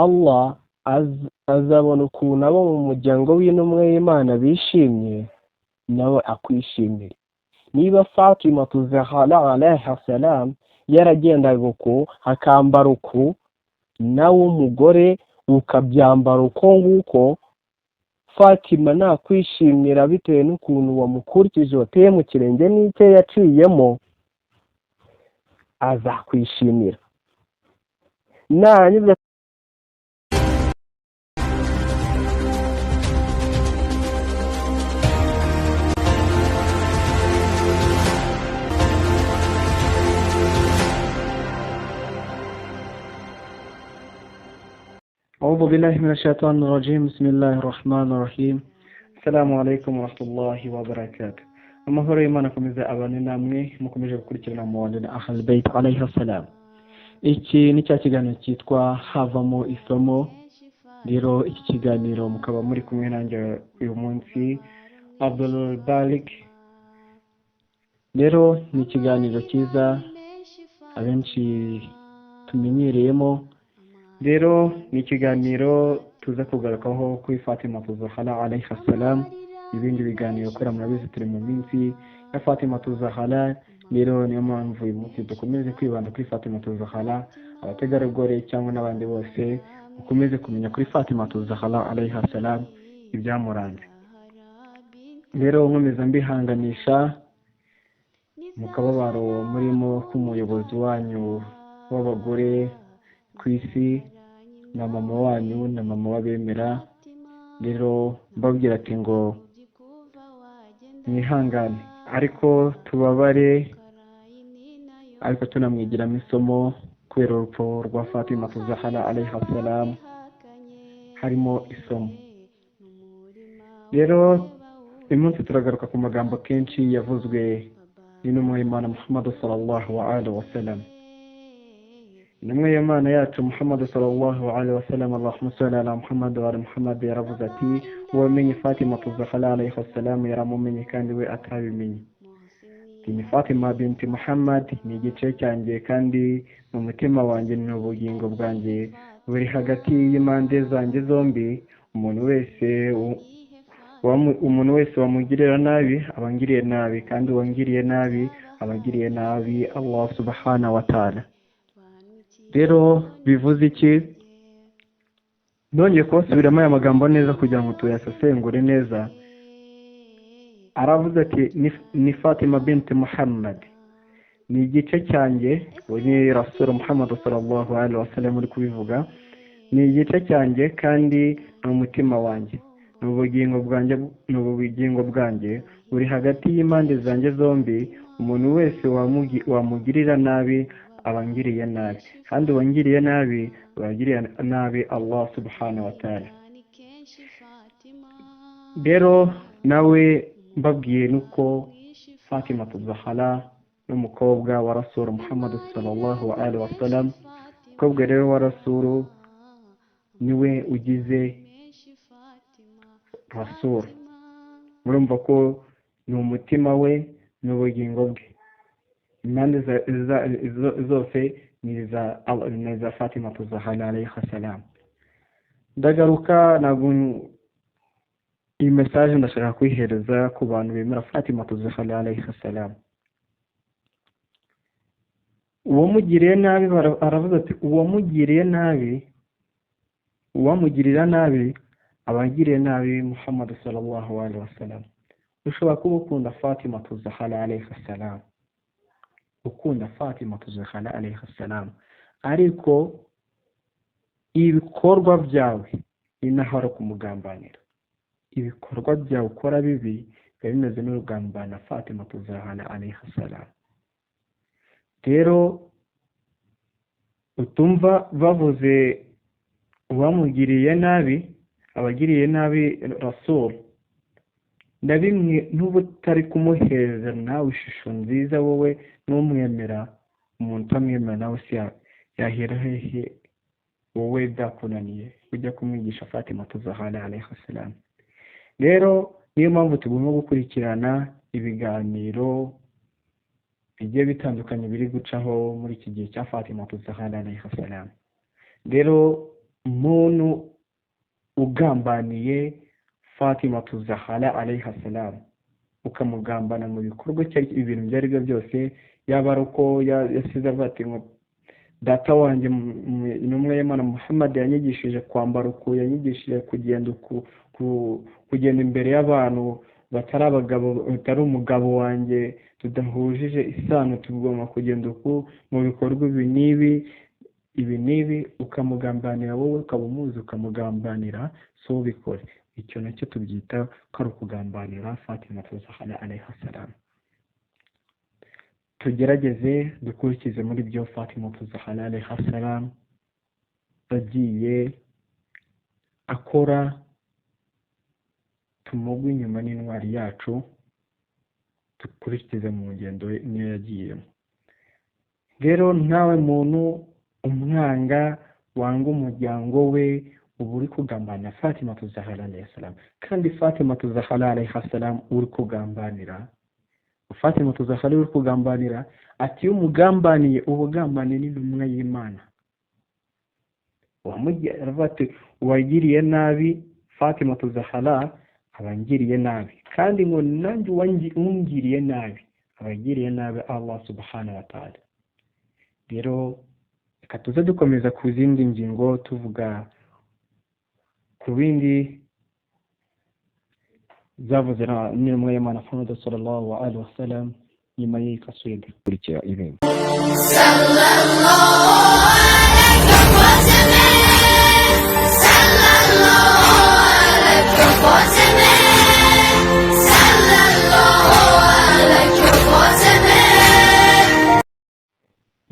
Allah azabona ukuntu abo mu muryango w'intumwa y'Imana bishimye nawe akwishimira. Niba Fatima Zahra alayha salam yaragendaga uko akambara uku, nawe umugore ukabyambara uko nguko, Fatima nakwishimira bitewe n'ukuntu wamukurikije wateye mu kirenge n'icyo yaciyemo, azakwishimira. Nanyuze أعوذ بالله من الشيطان الرجيم. بسم الله الرحمن الرحيم. السلام عليكم ورحمة الله وبركاته. amahoro y'Imana akomeze abane namwe mukomeje gukurikirana Muwalid Ahl Bayt alayhi salam. Iki ni cya kiganiro cyitwa havamo isomo. Rero iki kiganiro mukaba muri kumwe nanjye uyu munsi Abdul Balik. Rero ni ikiganiro cyiza abenshi tumenyereyemo. Rero ni ikiganiro tuza kugarukaho kuri Fatima Zahra alayha salam. Ibindi biganiro kora murabizi turi mu minsi ya Fatima Zahra. Rero niyo mpamvu uyu munsi dukomeze kwibanda kuri Fatima Zahra, abategarugori cyangwa n'abandi bose mukomeze kumenya kuri Fatima Zahra alayha salam ibyamuranze. Rero nkomeza mbihanganisha mu kababaro murimo k'umuyobozi wanyu w'abagore ku isi na mama wanyu na mama w'abemera. Rero mbabwira ati ngo mwihangane ariko tubabare, ariko tunamwigiramo isomo kubera urupfu rwa Fatima Zahra alayha salam harimo isomo. Rero uyu munsi turagaruka ku magambo kenshi yavuzwe n'intumwa y'Imana Muhammad sallallahu alaihi wasallam. Intumwa y'Imana yacu Muhammad sallallahu alaihi wasallam, Allahumma salli ala Muhammad wa ala Muhammad, yaravuze ati uwamenye Fatima Zahra alayha salam yaramumenye kandi we atabimenye. Ni Fatima binti Muhammad ni igice cyanjye kandi mu mutima wanjye ni ubugingo bwanjye buri hagati y'impande zanjye zombi. Umuntu wese wamugirira nabi abangiriye nabi, kandi wangiriye nabi abangiriye nabi Allah subhanahu wa ta'ala. Rero bivuze iki? Nongeye kubasubiramo aya magambo neza kugira ngo tuyasesengure neza. Aravuze ati ni Fatima binti Muhammad ni igice cyanjye, ni Rasul Muhammad sallallahu alaihi wasallam uri kubivuga. Ni igice cyanjye kandi ni umutima wanjye, ni ubugingo bwanjye buri hagati y'impande zanjye zombi. Umuntu wese wamugirira nabi abangiriye nabi, kandi wangiriye nabi abangiriye nabi Allah subhanahu wa ta'ala. Rero nawe mbabwiye nuko Fatima Zahra n'umukobwa wa Rasul Muhammad sallallahu alaihi wasallam, umukobwa rero wa Rasul niwe ugize Rasul. Murumva ko ni umutima we n'ubugingo bwe. Impande zose ni za Fatima Zahra alayha salam. Ndagaruka ntabwo iyi message ndashaka kwihereza ku bantu bemera Fatima Zahra alayha salam. Uwamugiriye nabi aravuze ati uwamugirira nabi abagiriye nabi Muhammad sallallahu alaihi wasallam. Ushobora kuba ukunda Fatima Zahra alayha salam, ukunda Fatima Zahra alayha salam, ariko ibikorwa byawe inahara kumugambanira. Ibikorwa byawe ukora bibi biba bimeze n'urugambana Fatima Zahra alayha salam. Rero utumva bavuze uwamugiriye nabi abagiriye nabi Rasul, na bimwe n'ubutari kumuheza nawe ishusho nziza wowe n'umwemera. Umuntu utamwemera nawe si yahera hehe wowe byakunaniye ujya kumwigisha Fatima Zahra alayha salam. Rero niyo mpamvu tugomba gukurikirana ibiganiro bigiye bitandukanye biri gucaho muri iki gihe cya Fatima Zahra alayha salam. Rero muntu ugambaniye Fatima Zahra alayha salam, ukamugambana mu bikorwa cyari ibintu byari byo byose, yaba ari uko yasize ati ngo data wanjye intumwa y'Imana Muhammad yanyigishije kwambara uku, yanyigishije kugenda imbere y'abantu batari abagabo, batari umugabo wanjye, tudahujije isano, tugomba kugenda uku mu bikorwa ibi n'ibi, ukamugambanira wowe, ukaba umuzi ukamugambanira, so ubikore. Icyo nacyo tubyita ko ari ukugambanira Fatima Zahra alayha salam. Tugerageze dukurikize muri byo Fatima Zahra alayha salam agiye akora, tumugwe inyuma n'intwari yacu, dukurikize mu ngendo niyo yagiyemo. Rero ntawe muntu umwanga wanga umuryango we uba uri kugambanira Fatima Zahra alayha salam, kandi Fatima Zahra alayha salam uri kugambanira, Fatima Zahra uri kugambanira, ati iyo umugambaniye ubugambaniye n'intumwa y'Imana, ati wagiriye nabi Fatima Zahra abangiriye nabi, kandi ngo nanjye wangiriye nabi abagiriye nabi Allah subhanahu wa ta'ala. Rero reka tuze dukomeza ku zindi ngingo tuvuga ku bindi zavuze n'intumwa y'Imana Muhammad sallallahu alaihi wasallam nyuma y'ikaswida kurikira ibindi.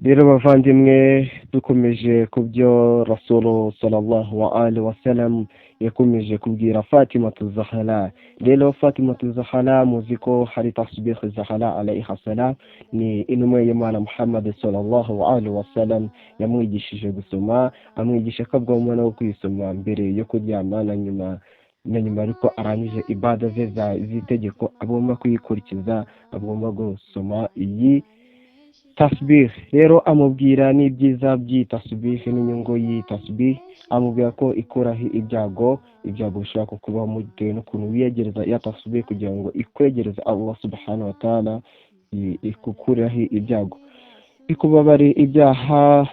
Rero bavandimwe, dukomeje ku byo Rasul sallallahu alaihi wasallam yakomeje kubwira Fatima Zahra. Rero Fatima Zahra muzi ko hari tasbih Zahra alayha salam, ni intumwa y'Imana Muhammad sallallahu alaihi wasallam yamwigishije gusoma, amwigisha ko agomba no kwisoma mbere yo kuryama na nyuma ariko arangije ibada ze z'itegeko agomba kuyikurikiza, agomba gusoma iyi tasbih. Rero amubwira n'ibyiza by'itasbih n'inyungu y'itasbih, amubwira ko ikuraho ibyago bishobora kuba mu gihe n'ukuntu wiyegereza ya tasbih kugira ngo ikwegereze Allah subhanahu wa ta'ala, ikukuraho ibyago, ikubabare ibyaha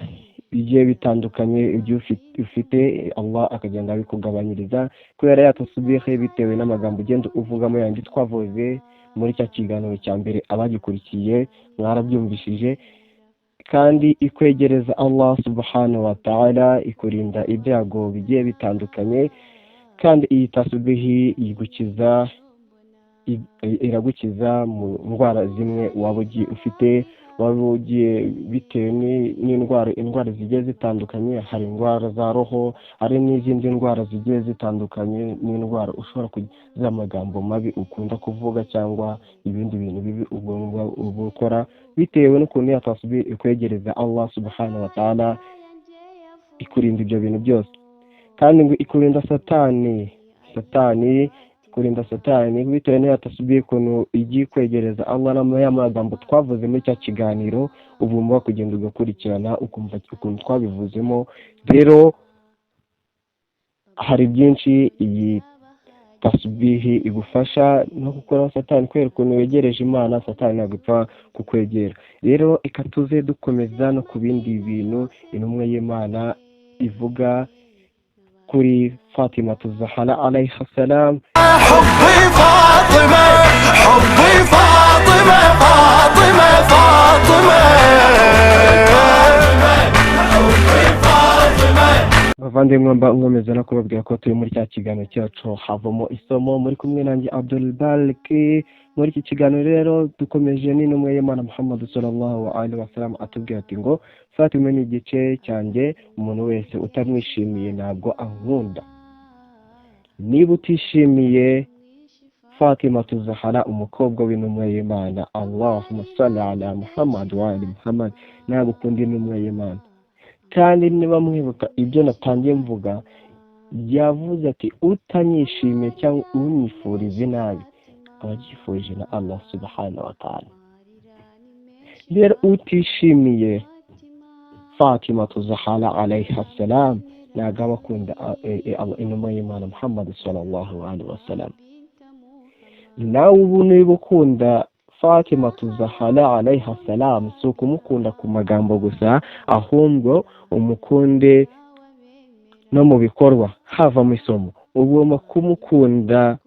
bigiye bitandukanye ibyo ufite, Allah akagenda abikugabanyiriza kubera ya tasbih, bitewe n'amagambo ugenda uvugamo yandi twavuze muri cya kiganiro cya mbere. Abagikurikiye mwarabyumvishije, kandi ikwegereza Allah subhanahu wa ta'ala, ikurinda ibyago bigiye bitandukanye, kandi iyi tasbih iragukiza mu ndwara zimwe waba ugiye ufite, waba ugiye bitewe n'indwara zigiye zitandukanye. Hari indwara za roho, hari n'izindi ndwara zigiye zitandukanye, n'indwara ushobora kugira amagambo mabi ukunda kuvuga cyangwa ibindi bintu bibi ugomba gukora, bitewe n'ukuntu ya tasbih ikwegereza Allah subhanahu wa ta'ala, ikurinda ibyo bintu byose. Kandi ngo ikurinda satani bitewe n'iyo tasbih ukuntu igiye kwegereza Allah n'amagambo twavuze muri cya kiganiro, ugomba kugenda ugakurikirana ukumva ukuntu twabivuzemo. Rero hari byinshi iyi tasbih igufasha no gukora satani, kubera ukuntu wegereje Imana, satani nagupfa kukwegera. Rero ikatuze dukomeza no ku bindi bintu intumwa y'Imana ivuga kuri Fatima Zahra alayha salam. حبي فاطمة حبي فاطمة فاطمة فاطمة حبي فاطمة. Bavandimwe nkomeza no kubabwira ko turi muri cya kiganiro cyacu havamo isomo, muri kumwe nanjye Abdul Balki. Muri iki kiganiro rero dukomeje n'intumwa y'Imana Muhammad sallallahu alaihi wasallam atubwira ati ngo Fatima ni igice cyanjye, umuntu wese utamwishimiye ntabwo ankunda. Niba utishimiye Fatima Zahra umukobwa w'intumwa y'Imana, Allahumma salli ala Muhammad wa ali Muhammad, ntabwo ukunda intumwa y'Imana. Kandi niba mwibuka ibyo natangiye mvuga, yavuze ati utanyishimiye cyangwa unyifurize nabi abagifurije na Allah subhanahu wa ta'ala. Rero utishimiye Fatima Zahra alayha salam nagaba akunda intumwa y'Imana Muhammad sallallahu alaihi wasallam. Nawe ubu niba ukunda Fatima Zahra alayha salam, si ukumukunda ku magambo gusa, ahubwo umukunde no mu bikorwa, hava mu isomo. Ugomba kumukunda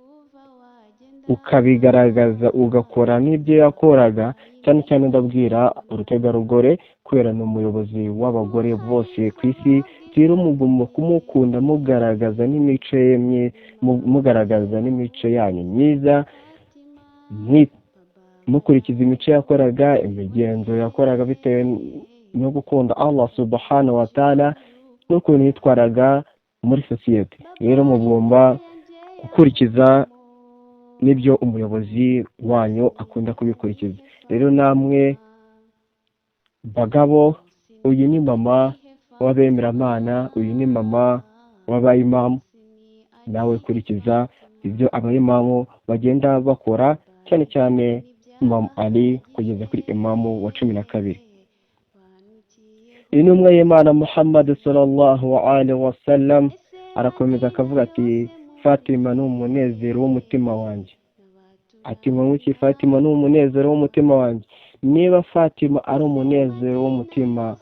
ukabigaragaza, ugakora n'ibyo yakoraga, cyane cyane ndabwira urutegarugori kubera ni umuyobozi w'abagore bose ku isi. Rero mugomba kumukunda mugaragaza n'imico ye, mugaragaza n'imico yanyu myiza, mukurikiza imico yakoraga, imigenzo yakoraga, bitewe no gukunda Allah subhanahu wa ta'ala n'ukuntu yitwaraga muri sosiyete. Rero mugomba gukurikiza n'ibyo umuyobozi wanyu akunda kubikurikiza. Rero namwe bagabo, uyu ni mama w'abemeramana, uyu ni mama w'abayimamu, nawe kurikiza ibyo abayimamu bagenda bakora, cyane cyane Imam Ali kugeza kuri imamu wa 12. Intumwa y'Imana Muhammad sallallahu alaihi wasallam arakomeza akavuga ati Fatima ni umunezero w'umutima wanjye. Ati mwamuki Fatima ni umunezero w'umutima wanjye. Niba Fatima ari umunezero w'umutima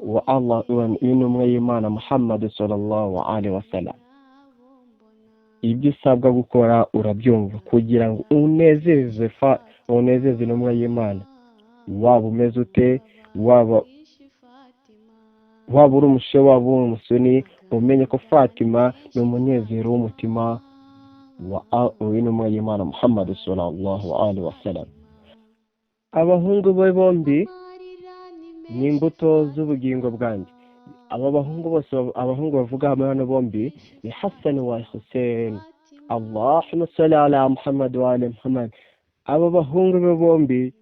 wa Allah, intumwa y'Imana Muhammad sallallahu alaihi wasallam, ibyo usabwa gukora urabyumva kugira ngo unezeze intumwa y'Imana. Waba umeze ute, waba uri umushe, waba uri umusuni, umenye ko Fatima ni umunezero w'umutima w'intumwa y'Imana Muhammad sallallahu alaihi wasallam. Abahungu be bombi ni imbuto z'ubugingo bwanjye. Aba bahungu bose, abahungu bavuga hano bombi ni Hassan wa Hussein. Allahumma salli ala Muhammad wa ala Muhammad. Aba bahungu be bombi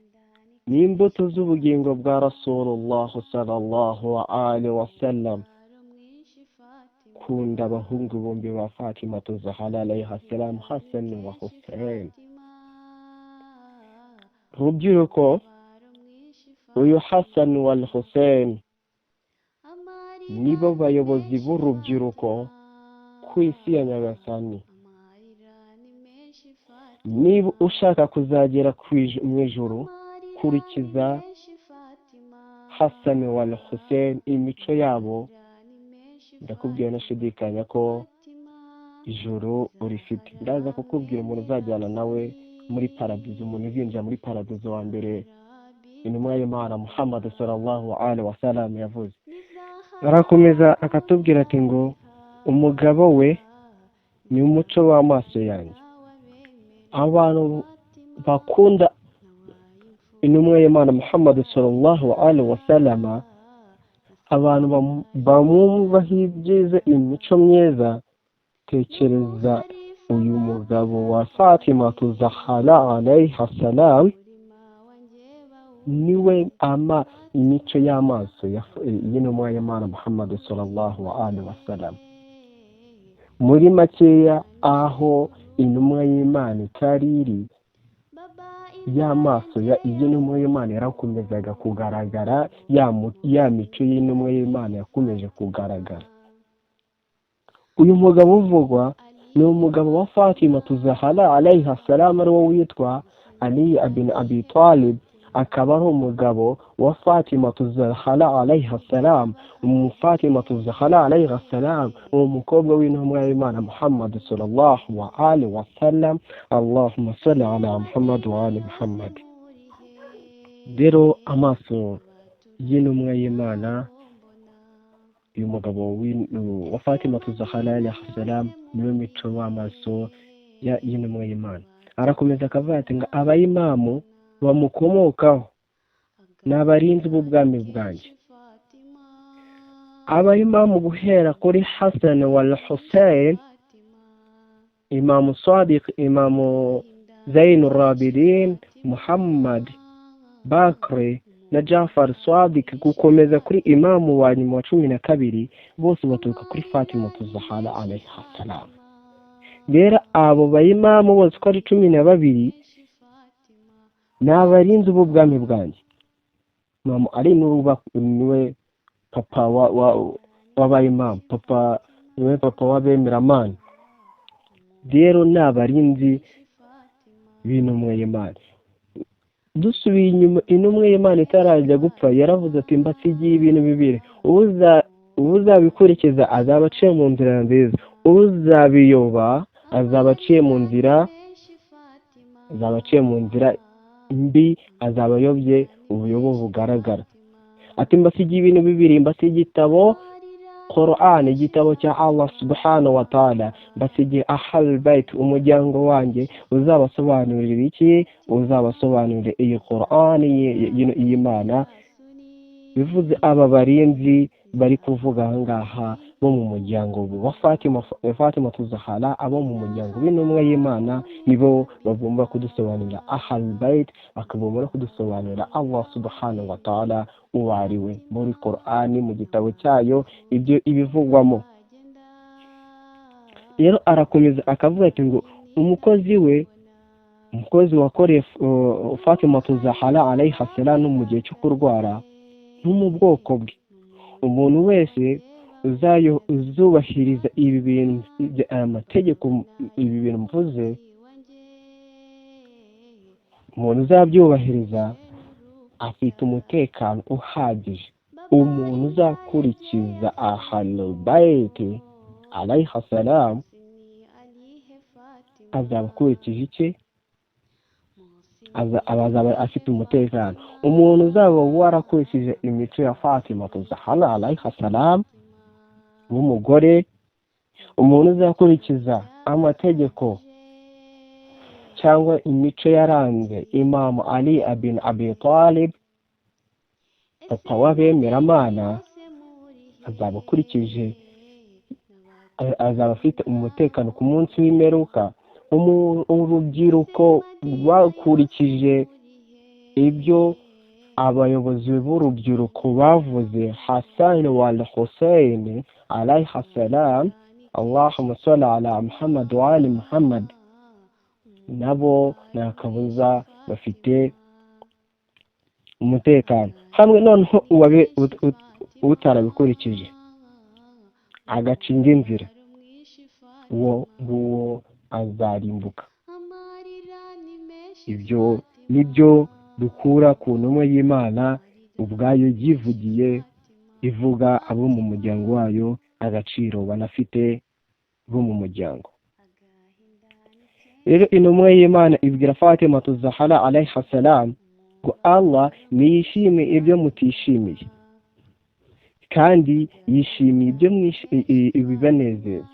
ni imbuto z'ubugingo bwa Rasulullah sallallahu alaihi wasallam. Kunda abahungu bombi ba Fatima Zahra alayha salam, Hassan wa Hussein. Rubyiruko, uyu Hassan wal Hussein nibo bayobozi b'urubyiruko ku isi ya Nyagasani. Niba ushaka kuzagera mu ijuru, kurikiza Hassan wal Hussein, imico yabo. Ndakubwira nashidikanya ko ijuru urifite. Ndaza kukubwira umuntu uzajyana nawe muri paradizo, umuntu uzinjira muri paradizo wa mbere intumwa y'Imana Muhammad sallallahu alaihi wasallam yavuze. Arakomeza akatubwira ati ngo umugabo we ni umuco w'amaso yanjye. Abantu bakunda intumwa y'Imana Muhammad sallallahu alaihi wasallam, abantu bamwumvaho ibyiza, imico myiza, tekereza uyu mugabo wa Fatima Zahra alayha salam, niwe imico y'amaso y'intumwa y'Imana Muhammad sallallahu alaihi wasallam. Muri makeya, aho intumwa y'Imana itariri, y'amaso y'intumwa y'Imana yarakomezaga kugaragara, ya mico y'intumwa y'Imana yakomeje kugaragara. Uyu mugabo uvugwa ni umugabo wa Fatima Zahra alayha salam, ari wo witwa Ali ibn Abi Talib. Akaba ari umugabo wa Fatima Zahra alayha salam. Fatima Zahra alayha salam umukobwa w'intumwa y'Imana Muhammad sallallahu alaihi wasallam. Allahumma salli ala Muhammad wa ali Muhammad. Rero amaso y'intumwa y'Imana, uyu mugabo wa Fatima Zahra alayha salam, niwe mico w'amaso y'intumwa y'Imana. Arakomeza akavuga ati ngo abayimamu bamukomokaho n'abarinzi b'ubwami bwanjye. Abayimamu guhera kuri Hassan wal Hussein, Imam Sadiq, Imam Zainul Abidin, Muhammad Bakri na Jafar Sadiq, gukomeza kuri imamu wa nyuma wa 12, bose baturuka kuri Fatima Zahra alayha salam. Rero abo bayimamu bose ko ari 12 n'abarinzi b'ubwami bwanjye. Imam Ali niwe papa wabaye imam, papa niwe papa w'abemeramana. Rero ni abarinzi b'intumwa y'Imana. Dusubiye inyuma, intumwa y'Imana itarajya gupfa yaravuze ati mbasigiye ibintu bibiri, uzabikurikiza azaba aciye mu nzira nziza, uzabiyoba azaba aciye mu nzira mbi, azaba ayobye ubuyobo bugaragara. Ati mbasigiye ibintu bibiri, mbasigiye igitabo Quran, igitabo cya Allah subhanahu wa ta'ala, mbasigiye Ahlul Bayt, umuryango wanjye uzabasobanurira iki, uzabasobanurira iyi Quran y'Imana. Bivuze aba barinzi bari kuvuga ahangaha bo mu muryango wa Fatima Zahra, abo mu muryango w'intumwa y'Imana nibo bagomba kudusobanurira Ahlul Bayt, bakagomba kudusobanurira Allah subhanahu wa ta'ala uwo ari we muri Quran, mu gitabo cyayo ibyo ibivugwamo. Rero arakomeza akavuga ati ngo umukozi wakoreye Fatima Zahra alayha salam mu gihe cyo kurwara no mu bwoko bwe, umuntu wese uzubahiriza ibi bintu, amategeko, ibi bintu mvuze, umuntu uzabyubahiriza afite umutekano uhagije. Umuntu uzakurikiza Ahlul Bayt alayha salam azaba akurikije iki? Azaba afite umutekano. Umuntu uzaba warakurikije imico ya Fatima Zahra alayha salam w'umugore, umuntu uzakurikiza amategeko cyangwa imico yaranze Imam Ali bin Abi Talib, papa w'abemeramana, azaba akurikije, azaba afite umutekano ku munsi w'imperuka. Urubyiruko bakurikije ibyo abayobozi b'urubyiruko bavuze, Hassan wal Hussein alayha salam, Allahumma salli ala Muhammad wa ali Muhammad, nabo nakabuza bafite umutekano. Hamwe noneho utarabikurikije agacinga inzira, uwo azarimbuka. Ibyo nibyo dukura ku ntumwa y'Imana ubwayo yivugiye, ivuga abo mu muryango wayo agaciro banafite bo mu muryango. Rero intumwa y'Imana ibwira Fatima Zahra alayha salam ngo Allah niyishimiye ibyo mutishimiye, kandi yishimiye ibyo ibibanezeza,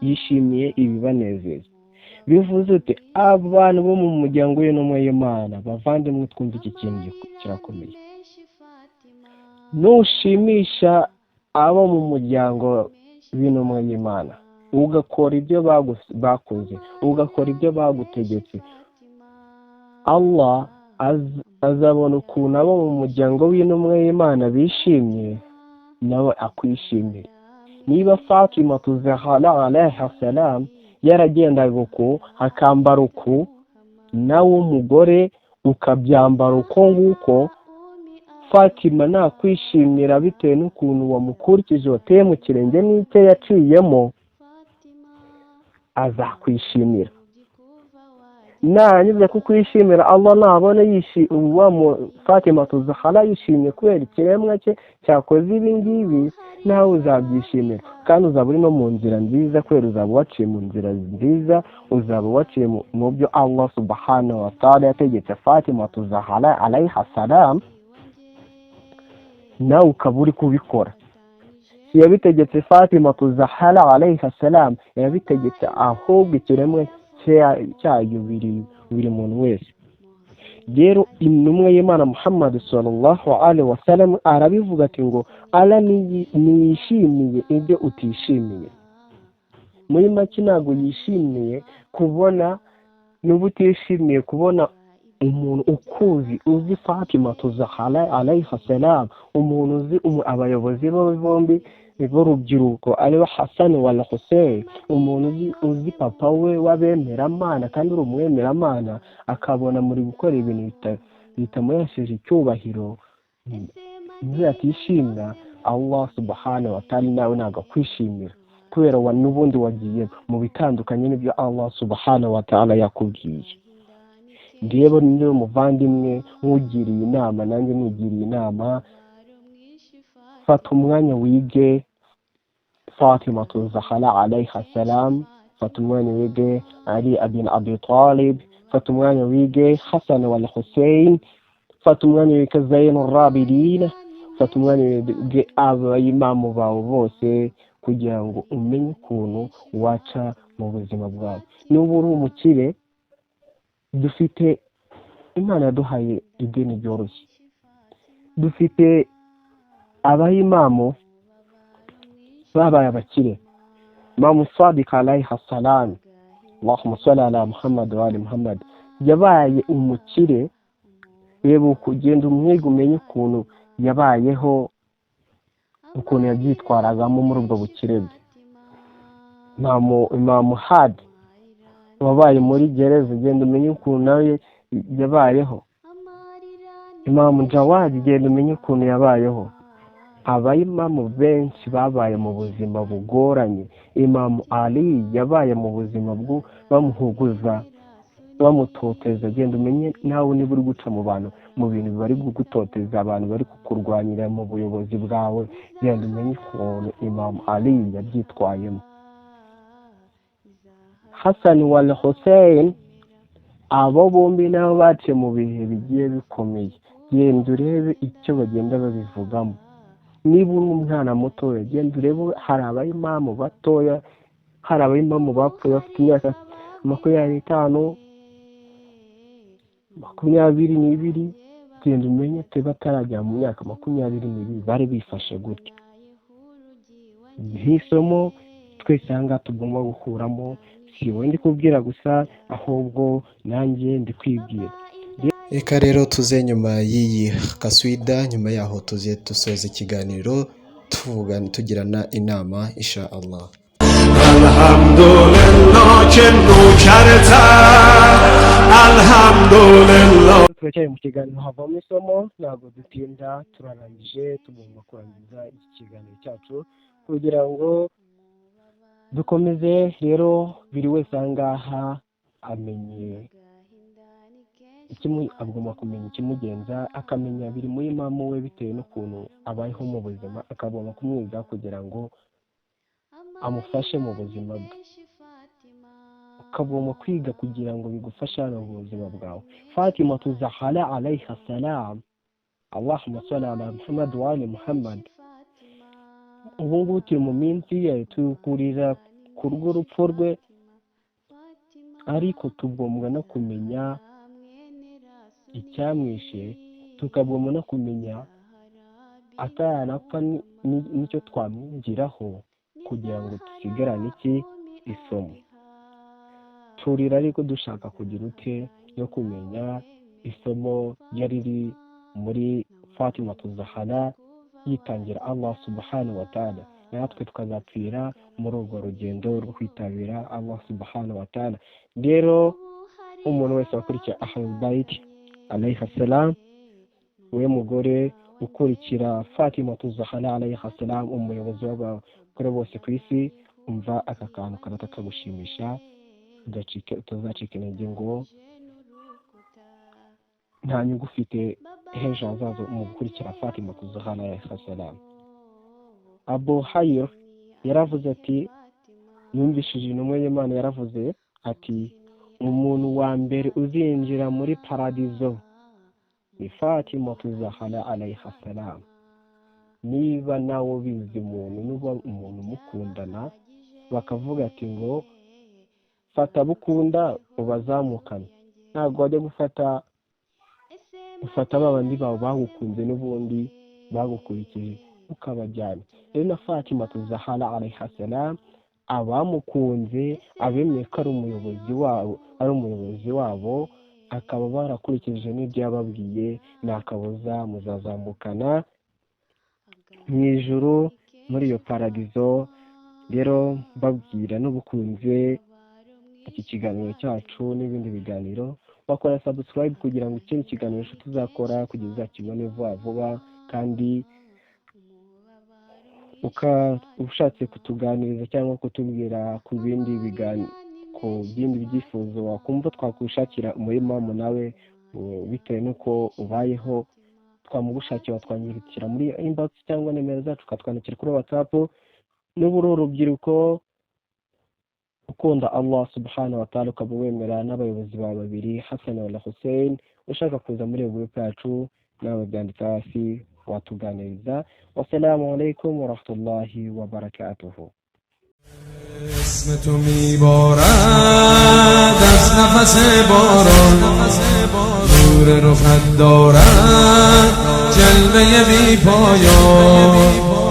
yishimiye ibibanezeza. Bivuze ute abantu bo mu muryango w'intumwa y'Imana, bavandimwe twumva iki kintu kirakomeye. Nushimisha abo mu muryango w'intumwa y'Imana, ugakora ibyo bakoze, ugakora ibyo bagutegetse, Allah azabona ukuntu abo mu muryango w'intumwa y'Imana bishimye, nawe akwishimira. Niba Fatima Zahra alayha salam yaragendaga uko akambara uko, nawe umugore ukabyambara uko nguko, Fatima nakwishimira bitewe n'ukuntu wamukurikije, wateye mu kirenge n'icyo yaciyemo, azakwishimira. Nanyuze kukwishimira, Allah nabona Fatima Zahra yishimye kubera ikiremwa cye cyakoze ibi ngibi, nawe uzabyishimira, kandi uzaba uri no mu nzira nziza, kubera uzaba waciye mu nzira nziza, uzaba waciye mu byo Allah subhanahu wa ta'ala yategetse Fatima Zahra alayha salam, nawe ukaba uri kubikora. Yabitegetse Fatima Zahra alayha salam, yabitegetse ahubwo ikiremwa cyayo biri muntu wese. Rero intumwa y'Imana Muhammad sallallahu alaihi wasallam arabivuga ati ngo Allah niyishimiye ibyo utishimiye. Muri make ntabwo yishimiye kubona n'ubutishimiye kubona umuntu ukuzi uzi Fatima Zahra alayha salam, umuntu uzi abayobozi bombi b'urubyiruko aribo Hassan wal Hussein, umuntu uzi papa we w'abemeramana kandi uri umwemeramana, akabona muri gukora ibintu bitamuhesheje icyubahiro, atishimira, Allah subhanahu wa ta'ala nawe nagakwishimira kubera wa n'ubundi wagiye mu bitandukanye n'ibyo Allah subhanahu wa ta'ala yakubwiye. Rero niyo muvandimwe nkugiriye inama, nanjye nkugiriye inama, fata umwanya wige Fatima Zahra alayha salam, fata umwanya wige Ali ibn Abi Talib, fata umwanya wige Hassan wal Hussein, fata umwanya wige Zainul Abidin, fata umwanya wige abayimamu bawe bose kugira ngo umenye ukuntu waca mu buzima bwawe. N'ubu uri umukire, dufite Imana yaduhaye idini ryoroshye, dufite abayimamu babaye abakire. Imam Sadiq alayhi salam, Allahumma salli ala Muhammad wa ali Muhammad, yabaye umukire. Reba kugenda umwiga umenye ukuntu yabayeho, ukuntu yabyitwaragamo muri ubwo bukire bwe. Imam Hadi wabaye muri gereza, genda umenye ukuntu nawe yabayeho. Imam Jawad, genda umenye ukuntu yabayeho. Abayimamu benshi babaye mu buzima bugoranye. Imam Ali yabaye mu buzima bwo bamuhuguza, bamutoteza. Genda umenye nawe niba uri guca mu bantu mu bintu bari gutoteza, abantu bari kukurwanira mu buyobozi bwawe, genda umenye ukuntu Imam Ali yabyitwayemo. Hassan wal Hussein, abo bombi nabo baciye mu bihe bigiye bikomeye. Genda urebe icyo bagenda babivugamo. Niba uri umwana mutoya, genda urebe, hari abayimamu batoya, hari abayimamu bapfuye bafite imyaka 25, 22, genda umenye te batarajya mu myaka 22 bari bifashe gute. Nk'isomo twese aha ngaha tugomba gukuramo, si wowe ndi kubwira gusa, ahubwo nanjye ndi kwibwira. Reka rero tuze nyuma y'iyi kaswida, nyuma yaho tuze dusoza ikiganiro tugirana inama insha Allah. Alhamdulillah nukarta, alhamdulillah. Turacyari mu kiganiro havamo isomo, ntabwo dutinda, turarangije, tugomba kurangiza iki kiganiro cyacu kugira ngo dukomeze. Rero buri wese aha ngaha amenye agomba kumenya ikimugenza, akamenya biri muri imamu we bitewe n'ukuntu abayeho mu buzima, akagomba kumwiga kugira ngo amufashe mu buzima bwe. Ukagomba kwiga kugira ngo bigufashe mu buzima bwawe. Fatima Zahra alayha salam, Allahumma salli ala Muhammad wa ali Muhammad. Ubu ngubu turi mu minsi ye, tukurira ku rw'urupfu rwe, ariko tugomba no kumenya icyamwishe, tukagomba no kumenya ataranapfa n'icyo twamwigiraho kugira ngo dusigarane iki isomo. Turira ariko dushaka kugira ute no kumenya isomo yari riri muri Fatima Zahra yitangira Allah subhanahu wa ta'ala, natwe tukazapfira muri urwo rugendo rwo kwitabira Allah subhanahu wa ta'ala. Rero umuntu wese wakurikiye Ahlul Bayt alayha salam, we mugore ukurikira Fatima Zahra alayha salam, umuyobozi w'abagore bose ku isi, umva aka kantu karatagushimisha, utazacika intege ngo nta nyungu ufite ejo hazaza mu gukurikira Fatima Zahra alayha salam. Abu Hayr yaravuze ati, yumvishije intumwa y'Imana yaravuze ati, umuntu wa mbere uzinjira muri paradizo ni Fatima Zahra alayha salam. Niba nawe ubizi umuntu mukundana, bakavuga ati ngo fata bukunda ubazamukana, ntabwo wajya gufata babandi bawe bagukunze n'ubundi bagukurikije ukabajyana. Rero na Fatima Zahra alayha salam, abamukunze abemeye ko ari umuyobozi wabo, akaba barakurikije n'ibyo yababwiye, nakabuza muzazamukana mu ijuru muri iyo paradizo. Rero babwira n'ubukunze iki kiganiro cyacu n'ibindi biganiro, bakora subscribe kugira ngo ikindi kiganiro tuzakora kugeza kibone vuba kandi ushatse kutuganiriza cyangwa kutubwira ku bindi byifuzo wakumva twakwishakira umurimo nawe bitewe n'uko ubayeho, twamugushakira twanyirukira muri inbox cyangwa nimero zacu ukatwandikira kuri WhatsApp. N'ubu uri urubyiruko ukunda Allah subhanahu wa ta'ala, ukaba wemera n'abayobozi bawe babiri Hassan na Hussein, ushaka kuza muri iyo group yacu nawe byanditse hasi watuganiriza. Wassalamu alaikum wa rahmatullahi wa barakatuh. اسم تو میبارد از نفس باران، نور رخت دارد جلوه بی پایان.